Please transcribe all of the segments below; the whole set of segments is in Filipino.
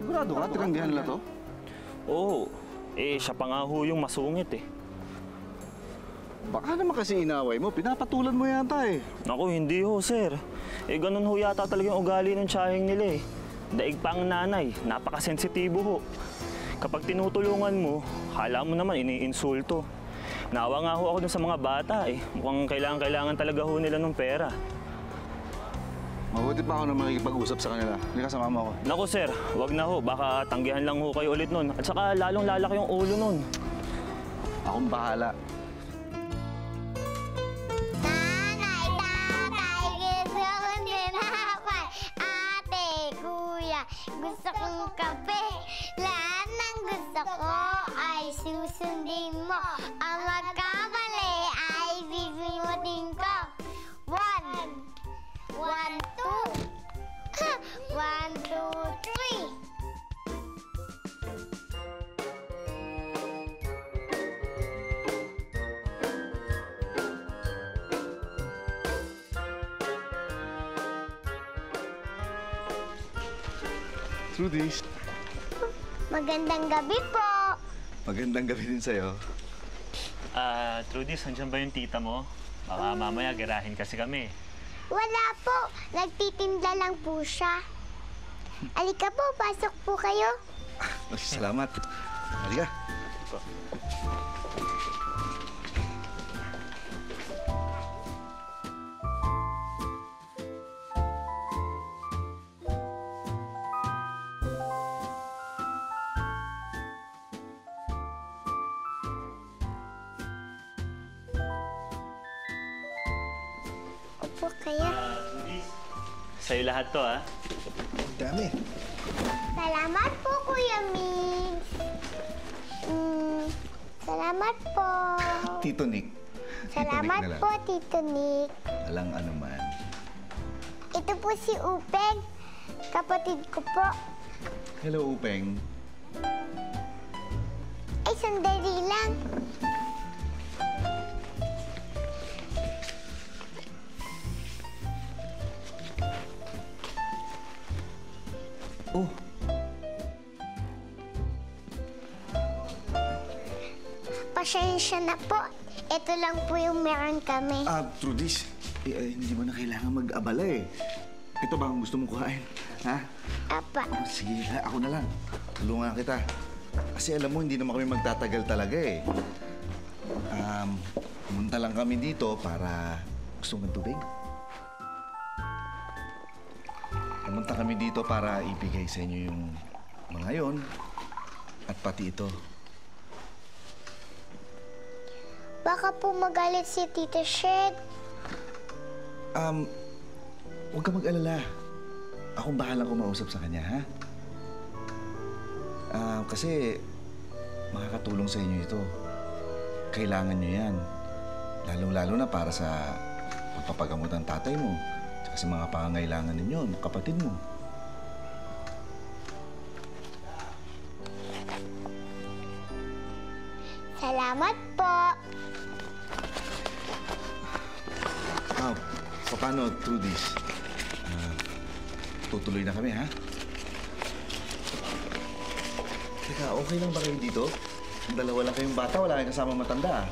Sigurado ka? Tinanggihan nila to? Oo. Siya pa nga ho yung masungit eh. Baka naman kasi inaway mo. Pinapatulan mo yata eh. Naku, hindi ho, sir. Ganun ho yata talaga yung ugali ng tsaheng nila eh. Daig pa ang nanay. Napakasensitibo ho. Kapag tinutulungan mo, hala mo naman iniinsulto. Nawa nga ho ako dun sa mga bata eh. Mukhang kailangan talaga ho nila ng pera. Mabuti pa ako na makikipag-usap sa kanila. Hindi ka sama mo ako. Naku, sir. Wag na ho. Baka tanggihan lang ho kayo ulit nun. At saka lalong lalaki yung ulo nun. Akong bahala. Gusto kong kape. Lahat ng gusto ko ay susundin mo. Ang magkamali ay bibimutin ko. 1, 2, 1, 2, 3. Trudis. Magandang gabi po. Magandang gabi din sa'yo. Trudy, saan ba yung tita mo? Baka mamaya girahin kasi kami. Wala po. Nagtitinda lang po siya. Alika po, pasok po kayo. Salamat. Halika. Opo kayo. Sa'yo lahat to, ha? Dami. Salamat po, Kuya Mix. Salamat po. Tito Nick. Salamat po, Tito Nick. Walang anuman. Ito po si Upeng. Kapatid ko po. Hello, Upeng. Ay, sandali lang. Oh. Pasensya na po. Ito lang po yung meron kami. Trudis. Hindi mo na kailangan mag-abala eh. Ito ba ang gusto mong kuhain? Ha? Apa. Sige, ako na lang. Tulungan kita. Kasi alam mo, hindi naman kami magtatagal talaga eh. Pumunta lang kami dito para gusto ng tubig. Pumunta kami dito para ibigay sa inyo yung mga yon at pati ito. Baka po magalit si Tita Shed. Huwag ka mag-alala. Akong bahalang kumausap sa kanya, ha? Kasi makakatulong sa inyo ito. Kailangan nyo yan. Lalong-lalo na para sa pagpapagamot ng tatay mo. Tsaka sa mga pangangailangan ninyo, ng kapatid mo. Salamat po. Paano, Trudis? Tutuloy na kami, ha? Teka, okay lang ba kayo dito? Dalawa lang kayong bata, wala kayong kasama matanda,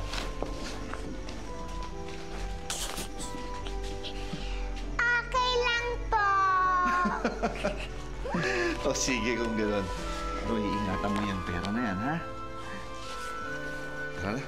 Okay lang po. O sige kung gano'n. Pero iingatan mo yung pera na yan, ha? Tara na.